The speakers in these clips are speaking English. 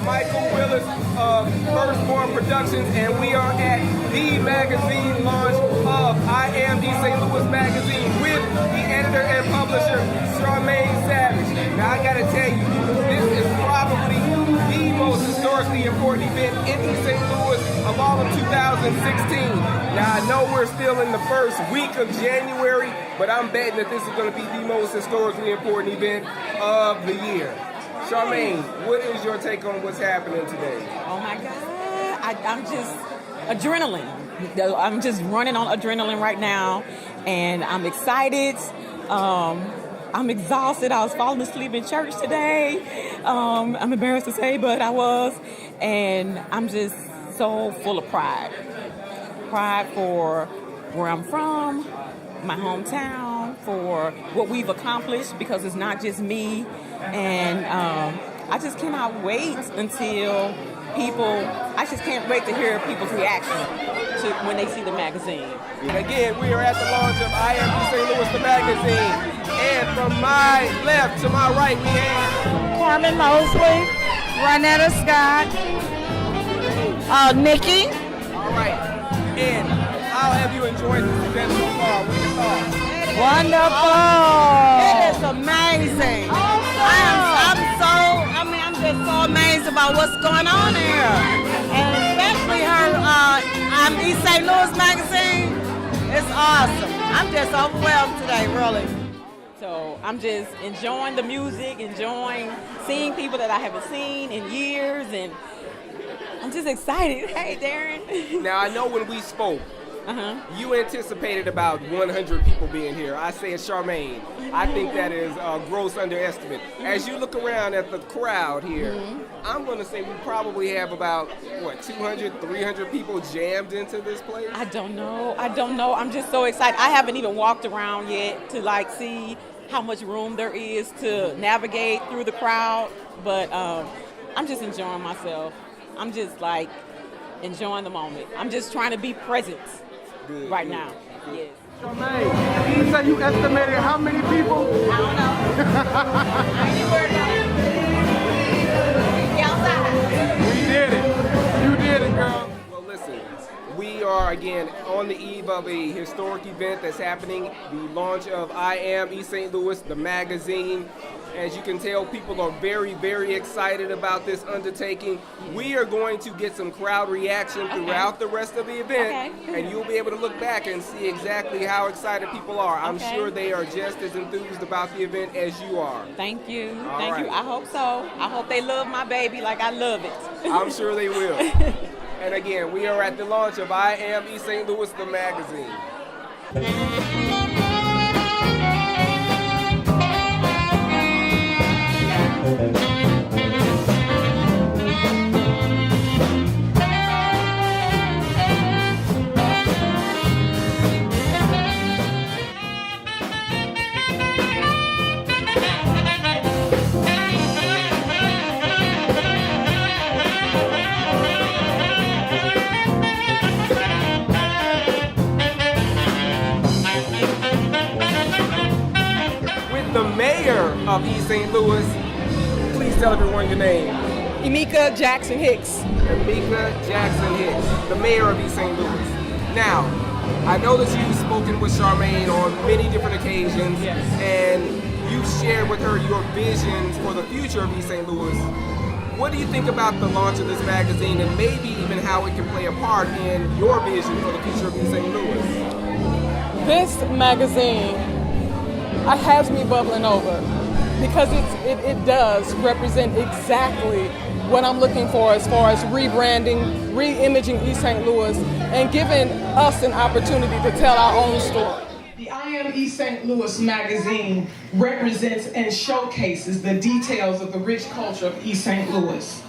Michael Willis of Firstborn Productions, and we are at the magazine launch of I Am EStL magazine with the editor and publisher, Charmaine Savage. Now I gotta tell you, this is probably the most historically important event in East St. Louis of all of 2016. Now I know we're still in the first week of January, but I'm betting that this is going to be the most historically important event of the year. Charmaine, what is your take on what's happening today? Oh my God, I'm just adrenaline. I'm just running on adrenaline right now, and I'm excited. I'm exhausted. I was falling asleep in church today. I'm embarrassed to say, but I was, and I'm just so full of pride. Pride for where I'm from, my hometown, for what we've accomplished, because it's not just me. And I just cannot wait until I just can't wait to hear people's reaction to when they see the magazine. And again, we are at the launch of I Am EStL, the magazine. And from my left to my right, we have Carmen Mosley, Ronetta Scott, Nikki. All right. And how have you enjoyed this event so far? What are your thoughts? Wonderful. It is amazing. I'm just so amazed about what's going on here. And especially her I'm EStL magazine. It's awesome. I'm just overwhelmed today, really. So I'm just enjoying the music, enjoying seeing people that I haven't seen in years, and I'm just excited. Hey, Darren. Now, I know when we spoke, you anticipated about 100 people being here. I say it's Charmaine. I think that is a gross underestimate. As you look around at the crowd here, I'm going to say we probably have about, 200, 300 people jammed into this place? I don't know. I'm just so excited. I haven't even walked around yet to see how much room there is to navigate through the crowd, but I'm just enjoying myself. I'm just enjoying the moment. I'm just trying to be present right now. Yes. Charmaine, you say you estimated how many people? I don't know. I ain't worried about it. Be outside. We did it. You did it, girl. Well, listen, we are again on the eve of a historic event that's happening, the launch of I Am EStL, the magazine. As you can tell, people are very, very excited about this undertaking. We are going to get some crowd reaction throughout the rest of the event, and you'll be able to look back and see exactly how excited people are. I'm sure they are just as enthused about the event as you are. Thank you. Thank you. I hope so. I hope they love my baby like I love it. I'm sure they will. And again, we are at the launch of I Am EStL, the magazine. The mayor of East St. Louis, please tell everyone your name. Emeka Jackson-Hicks. Emeka Jackson-Hicks, the mayor of East St. Louis. Now, I know that you've spoken with Charmaine on many different occasions, and you've shared with her your visions for the future of East St. Louis. What do you think about the launch of this magazine, and maybe even how it can play a part in your vision for the future of East St. Louis? This magazine has me bubbling over because it does represent exactly what I'm looking for as far as rebranding, re-imaging East St. Louis, and giving us an opportunity to tell our own story. The I Am EStL magazine represents and showcases the details of the rich culture of East St. Louis.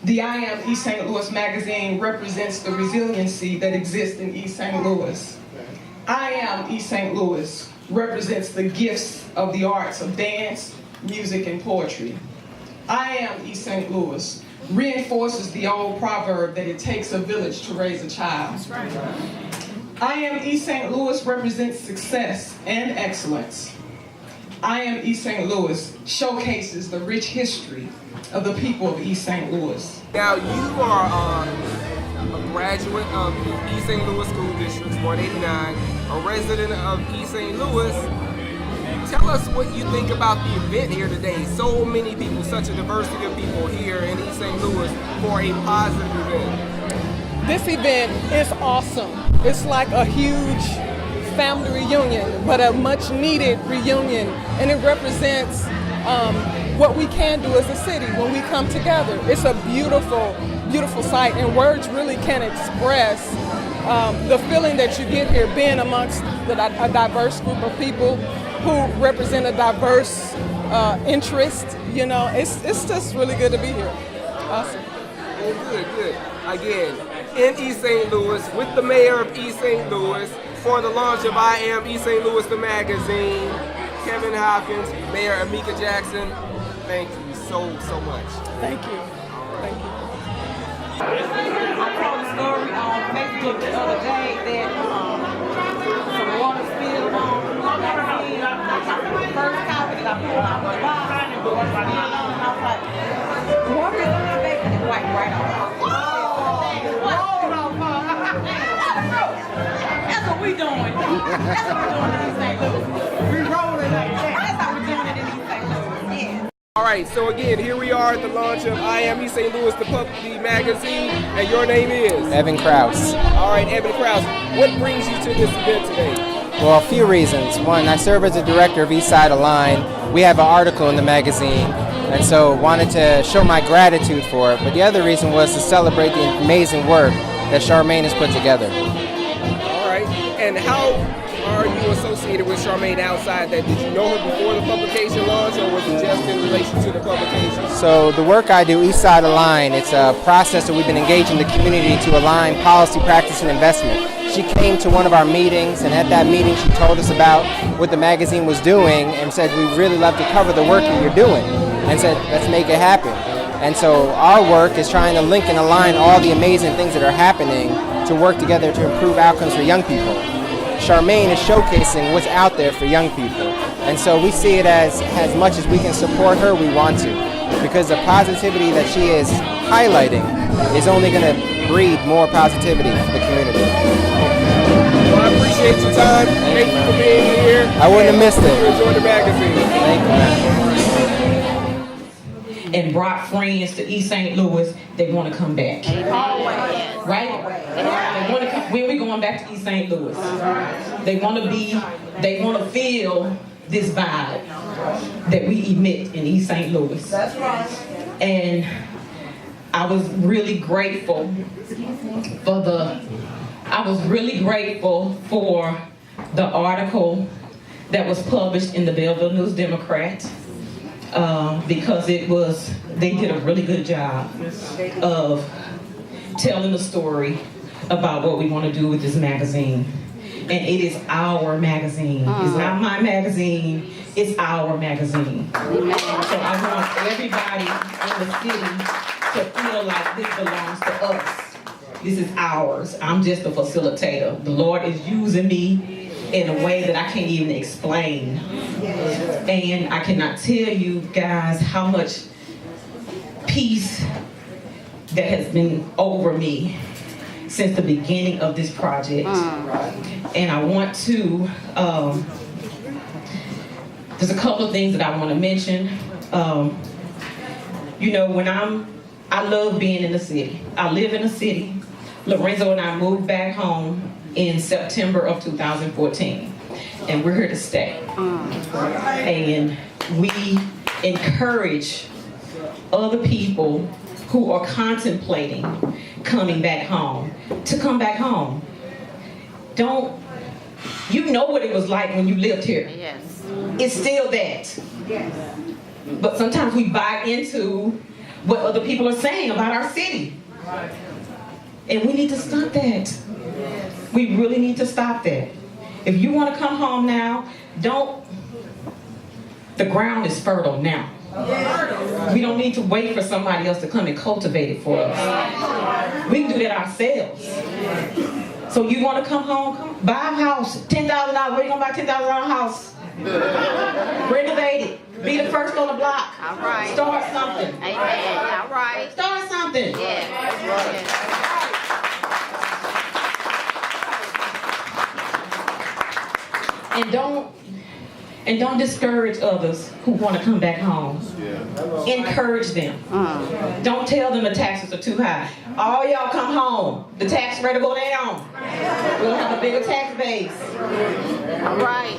The I Am EStL magazine represents the resiliency that exists in East St. Louis. I Am EStL represents the gifts of the arts of dance, music, and poetry. I Am EStL reinforces the old proverb that it takes a village to raise a child. That's right. I Am EStL represents success and excellence. I Am East St. Louis showcases the rich history of the people of East St. Louis. Now, you are a graduate of East St. Louis School District 189, a resident of East St. Louis. Tell us what you think about the event here today. So many people, such a diversity of people here in East St. Louis for a positive event. This event is awesome. It's like a huge family reunion, but a much needed reunion, and it represents what we can do as a city when we come together. It's a beautiful, beautiful sight, and words really can't express the feeling that you get here being amongst a diverse group of people who represent a diverse interest. You know, it's just really good to be here. Awesome. Good. Again, in East St. Louis with the mayor of East St. Louis for the launch of I Am East St. Louis, the magazine. Kevin Hopkins, Mayor Amika Jackson, thank you so much. Thank you. Thank you. I told a story on Facebook the other day that some water spilled on my magazine. The first copy that I pulled out of the box, water spilled on, and I was like, water is on my baby, and it wiped right off. That's what we doing. That's what we're doing in East St. Louis. We rolling like that. That's how we're doing it in East St. Louis. Yeah. All right, so again, here we are at the launch of I Am East St. Louis, the magazine, and your name is? Evan Krause. All right, Evan Krause, what brings you to this event today? Well, a few reasons. One, I serve as the director of East Side Align. We have an article in the magazine, and so wanted to show my gratitude for it. But the other reason was to celebrate the amazing work that Charmaine has put together. All right, and how are you associated with Charmaine outside that? Did you know her before the publication launch, or was it just in relation to the publication? So the work I do, East Side Align, it's a process that we've been engaging the community to align policy, practice, and investment. She came to one of our meetings, and at that meeting she told us about what the magazine was doing and said, we'd really love to cover the work that you're doing, and said, let's make it happen. And so our work is trying to link and align all the amazing things that are happening to work together to improve outcomes for young people. Charmaine is showcasing what's out there for young people. And so we see it as much as we can support her, we want to. Because the positivity that she is highlighting is only going to breed more positivity for the community. Well, I appreciate your time. Thank you for being here. I wouldn't have missed it. Enjoy the magazine. Thank you. And brought friends to East St. Louis, they want to come back. Always. Right? They want to come. When we going back to East St. Louis, they want to feel this vibe that we emit in East St. Louis. That's right. And I was really grateful for the article that was published in the Belleville News Democrat. Because they did a really good job of telling the story about what we want to do with this magazine. And it is our magazine. It's not my magazine, it's our magazine. So I want everybody in the city to feel like this belongs to us. This is ours. I'm just a facilitator. The Lord is using me in a way that I can't even explain. And I cannot tell you guys how much peace that has been over me since the beginning of this project. And I want to, there's a couple of things that I want to mention. You know, I love being in the city. I live in the city. Lorenzo and I moved back home in September of 2014, and we're here to stay. And we encourage other people who are contemplating coming back home to come back home. You know what it was like when you lived here. Yes. It's still that. Yes. But sometimes we buy into what other people are saying about our city. Right. And we need to stop that. We really need to stop that. If you want to come home now, the ground is fertile now. We don't need to wait for somebody else to come and cultivate it for us. We can do that ourselves. So you want to come home, buy a house, $10,000. Where you going to buy a $10,000 house? Renovate it. Be the first on the block. All right. Start something. Amen. All right. Start something. Yeah. And don't discourage others who want to come back home. Encourage them. Don't tell them the taxes are too high. All y'all come home. The tax rate will go down. We'll have a bigger tax base. All right.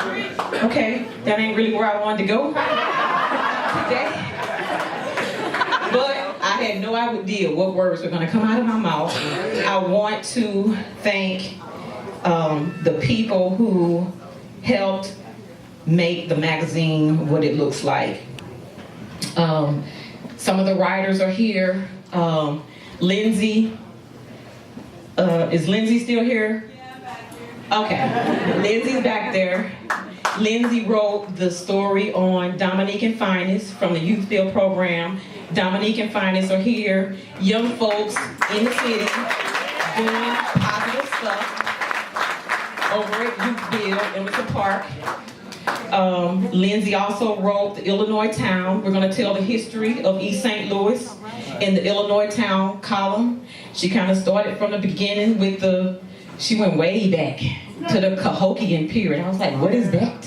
Okay, that ain't really where I wanted to go today. But I had no idea what words were going to come out of my mouth. I want to thank the people who helped make the magazine what it looks like. Some of the writers are here. Lindsay, is Lindsay still here? Okay, Lindsay's back there. Lindsay wrote the story on Dominique and Finest from the Youth Build program. Dominique and Finest are here. Young folks in the city doing positive stuff over at Youth Build, Emerson Park. Lindsay also wrote the Illinois Town. We're going to tell the history of East St. Louis in the Illinois Town column. She kind of started from the beginning with she went way back to the Cahokian period. I was like, what is that?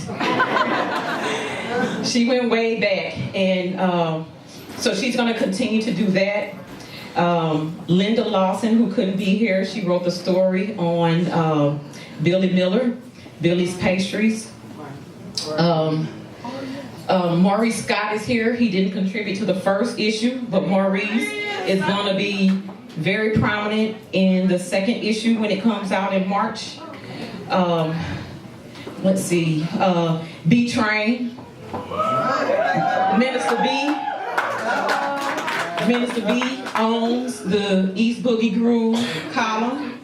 She went way back, and so she's going to continue to do that. Linda Lawson, who couldn't be here, she wrote the story on Billy Miller, Billy's Pastries. Maurice Scott is here. He didn't contribute to the first issue, but Maurice is going to be very prominent in the second issue when it comes out in March. Let's see, B-Train, Minister B owns the East Boogie Groove column.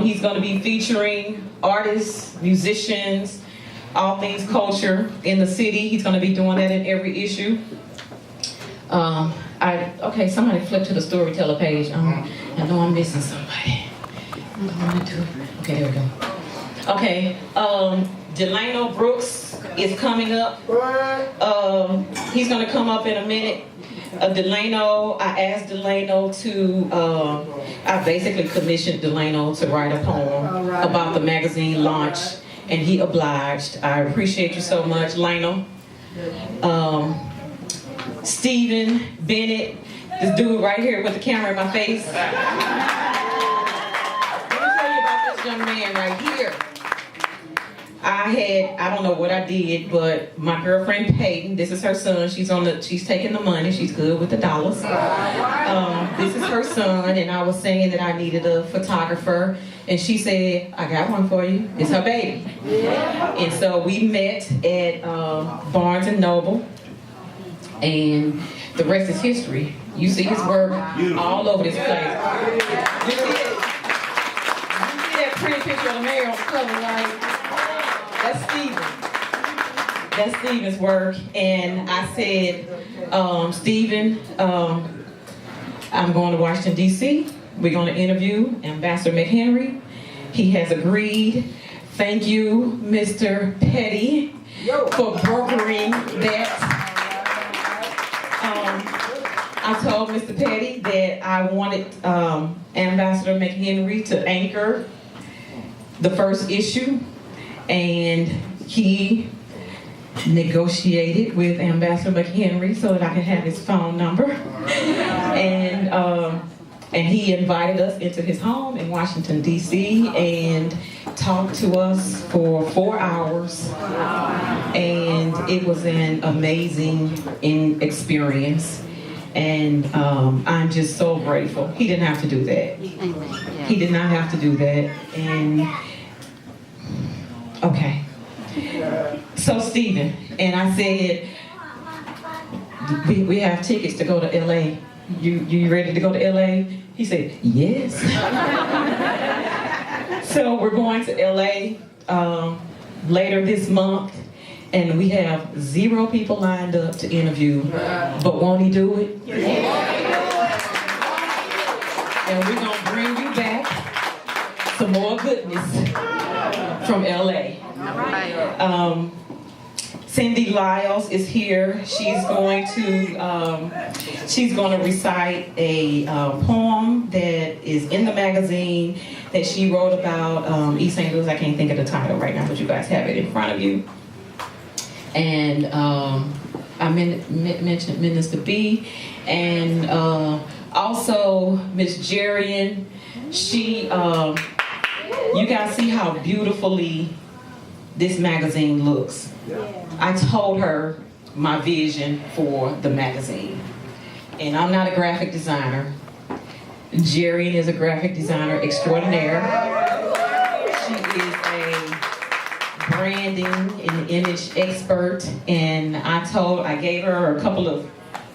He's going to be featuring artists, musicians, all things culture in the city. He's going to be doing that in every issue. Okay, somebody flip to the storyteller page. I know I'm missing somebody. Okay, there we go. Okay, Delano Brooks is coming up. He's going to come up in a minute. Delano, I asked Delano I basically commissioned Delano to write a poem about the magazine launch, and he obliged. I appreciate you so much, Lano. Stephen Bennett, this dude right here with the camera in my face. Let me tell you about this young man right here. I don't know what I did, but my girlfriend Peyton, this is her son, she's taking the money, she's good with the dollars. This is her son, and I was saying that I needed a photographer, and she said, I got one for you, it's her baby. And so we met at Barnes & Noble, and the rest is history. You see his work all over this place. You see that pretty picture of the mayor on the cover, right? That's Stephen. That's Stephen's work. And I said, Stephen, I'm going to Washington, D.C. We're going to interview Ambassador McHenry. He has agreed. Thank you, Mr. Petty, for brokering that. I told Mr. Petty that I wanted Ambassador McHenry to anchor the first issue, and he negotiated with Ambassador McHenry so that I could have his phone number. And he invited us into his home in Washington, D.C. and talked to us for 4 hours. And it was an amazing experience. And I'm just so grateful. He didn't have to do that. He did not have to do that. And okay. So Stephen, and I said, we have tickets to go to LA. You ready to go to LA? He said, yes. So we're going to LA later this month, and we have 0 people lined up to interview. But won't he do it? And we're going to bring you back some more goodness from LA. Cindy Lyles is here. She's going to recite a poem that is in the magazine that she wrote about East St. Louis. I can't think of the title right now, but you guys have it in front of you. And I mentioned Minister B, and also Miss Jerian. She, you guys see how beautifully this magazine looks. I told her my vision for the magazine. And I'm not a graphic designer. Jerian is a graphic designer extraordinaire. She is a branding and image expert. And I gave her a couple of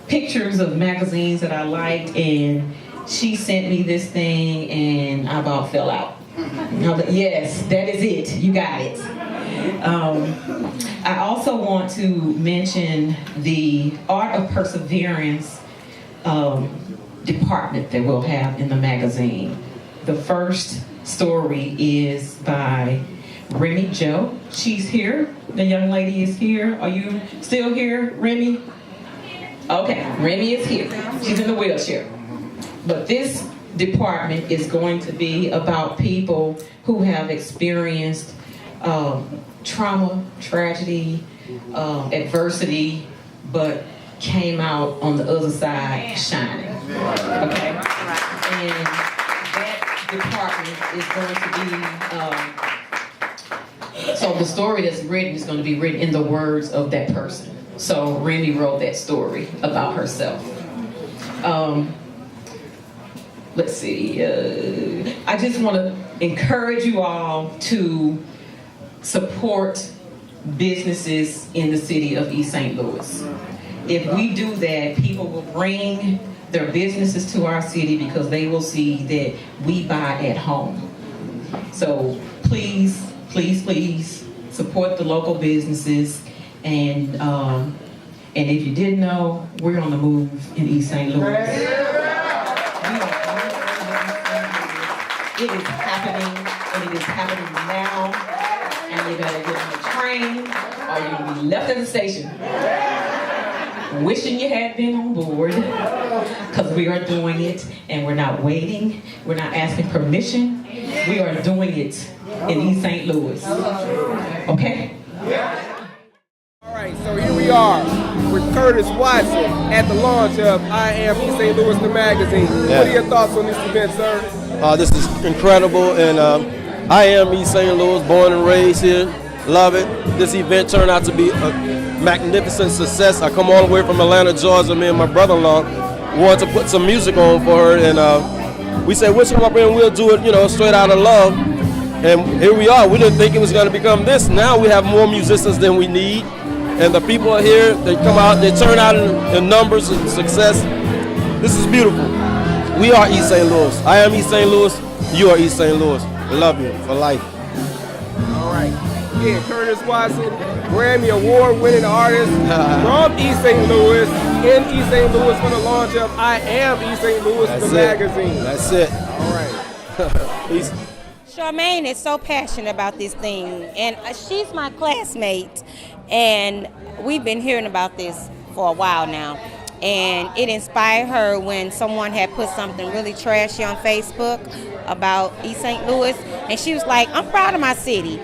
pictures of magazines that I liked, and she sent me this thing, and I about fell out. Yes, that is it. You got it. I also want to mention the Art of Perseverance department that we'll have in the magazine. The first story is by Remy Jo. She's here. The young lady is here. Are you still here, Remy? Okay, Remy is here. She's in the wheelchair. But this department is going to be about people who have experienced trauma, tragedy, adversity, but came out on the other side shining. Okay? And that department is going to be, so the story that's written is going to be written in the words of that person. So Remy wrote that story about herself. Let's see, I just want to encourage you all to support businesses in the city of East St. Louis. If we do that, people will bring their businesses to our city because they will see that we buy at home. So please, please, please support the local businesses. And if you didn't know, we're on the move in East St. Louis. It is happening, and it is happening now, and you better get on the train, or you'll be left at the station wishing you had been on board, because we are doing it, and we're not waiting, we're not asking permission, we are doing it in East St. Louis. Okay? All right, so here we are with Curtis Watson at the launch of I Am EStL, the magazine. Yeah. What are your thoughts on this event, sir? This is incredible, and I am East St. Louis, born and raised here. Love it. This event turned out to be a magnificent success. I come all the way from Atlanta, Georgia. Me and my brother-in-law wanted to put some music on for her, and we said, "We'll come up here and we'll do it, straight out of love." And here we are. We didn't think it was going to become this. Now we have more musicians than we need, and the people are here. They come out, they turn out in numbers and success. This is beautiful. We are East St. Louis. I am East St. Louis. You are East St. Louis. I love you for life. All right. Yeah, Curtis Watson, Grammy Award-winning artist from East St. Louis, in East St. Louis for the launch of I Am East St. Louis, magazine. That's it. All right. Peace. Charmaine is so passionate about this thing, and she's my classmate, and we've been hearing about this for a while now. And it inspired her when someone had put something really trashy on Facebook about East St. Louis, and she was like, "I'm proud of my city.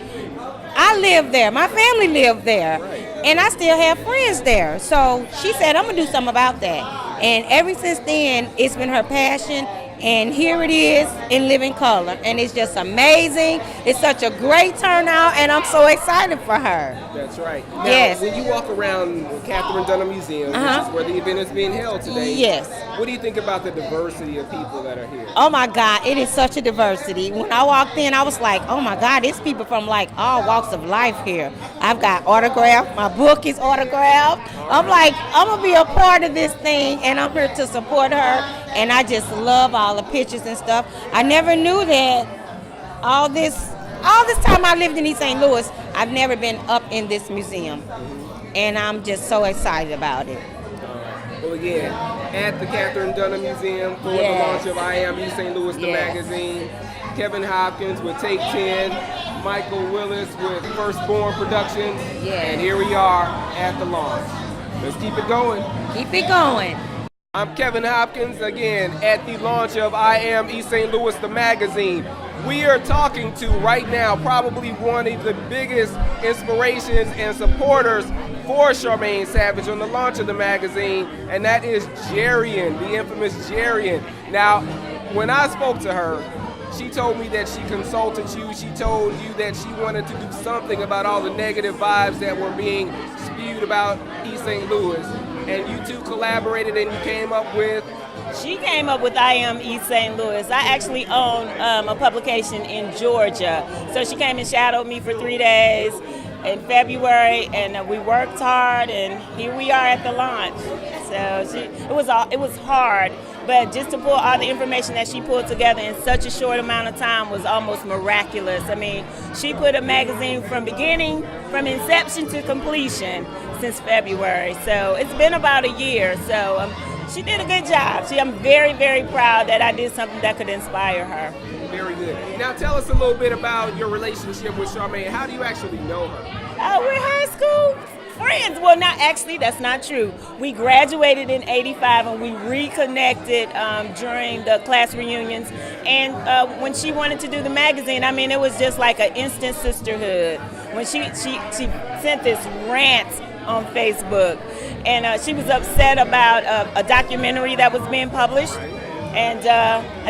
I live there. My family lived there, and I still have friends there." So she said, "I'm gonna do something about that." And ever since then, it's been her passion. And here it is in living color, and it's just amazing. It's such a great turnout, and I'm so excited for her. That's right. Now, yes. When you walk around Katherine Dunham Museum, which is where the event is being held today, yes. What do you think about the diversity of people that are here? Oh my God, it is such a diversity. When I walked in, I was like, oh my God, it's people from like all walks of life here. I've got autographed. My book is autographed. I'm like, I'm gonna be a part of this thing, and I'm here to support her. And I just love all the pictures and stuff. I never knew that all this time I lived in East St. Louis, I've never been up in this museum. And I'm just so excited about it. Well, again, at the Katherine Dunham Museum for the launch of I Am EStL, the magazine, Kevin Hopkins with Take 10. Michael Willis with Firstborn Productions. Yeah. And here we are at the launch. Let's keep it going. Keep it going. I'm Kevin Hopkins, again, at the launch of I Am ESt. Louis, the magazine. We are talking to, right now, probably one of the biggest inspirations and supporters for Charmaine Savage on the launch of the magazine, and that is Jerian, the infamous Jerian. Now, when I spoke to her, she told me that she consulted you. She told you that she wanted to do something about all the negative vibes that were being spewed about ESt. Louis. And you two collaborated and you came up with? She came up with I Am ESt. Louis. I actually own a publication in Georgia. So she came and shadowed me for 3 days in February, and we worked hard, and here we are at the launch. So it was hard, but just to pull all the information that she pulled together in such a short amount of time was almost miraculous. I mean, she put a magazine from inception to completion since February. So it's been about a year. So she did a good job. I'm very, very proud that I did something that could inspire her. Very good. Now tell us a little bit about your relationship with Charmaine. How do you actually know her? We're high school friends. Well, not actually, that's not true. We graduated in '85 and we reconnected during the class reunions. And when she wanted to do the magazine, I mean, it was just like an instant sisterhood. When she sent this rant on Facebook, and she was upset about a documentary that was being published. And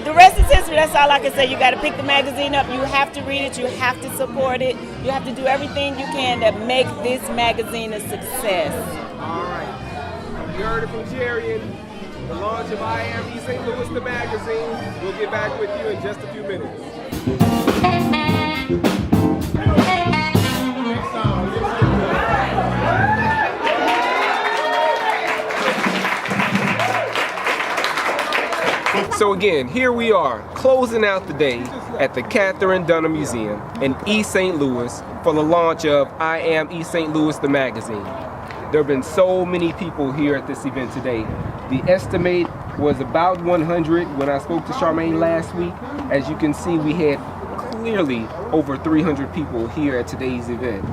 the rest is history. That's all I can say. You got to pick the magazine up. You have to read it. You have to support it. You have to do everything you can to make this magazine a success. All right. You heard it from Jerian. The launch of I Am ESt. Louis, the magazine. We'll get back with you in just a few minutes. So again, here we are, closing out the day at the Katherine Dunham Museum in East St. Louis for the launch of I Am ESt. Louis, the magazine. There have been so many people here at this event today. The estimate was about 100 when I spoke to Charmaine last week. As you can see, we had clearly over 300 people here at today's event.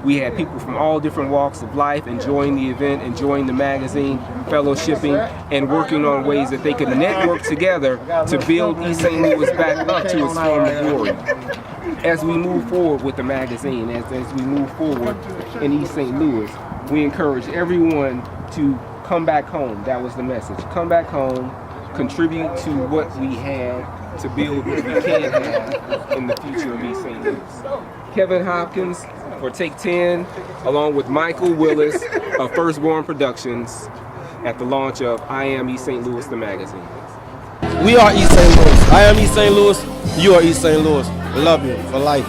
We had people from all different walks of life enjoying the event, enjoying the magazine, fellowshipping, and working on ways that they could network together to build ESt. Louis back up to its former glory. As we move forward with the magazine, as we move forward in ESt. Louis, we encourage everyone to come back home. That was the message. Come back home, contribute to what we have to build what we can have in the future of ESt. Louis. Kevin Hopkins for Take 10, along with Michael Willis of Firstborn Productions at the launch of I Am ESt. Louis, the magazine. We are ESt. Louis. I am ESt. Louis. You are ESt. Louis. Love you for life.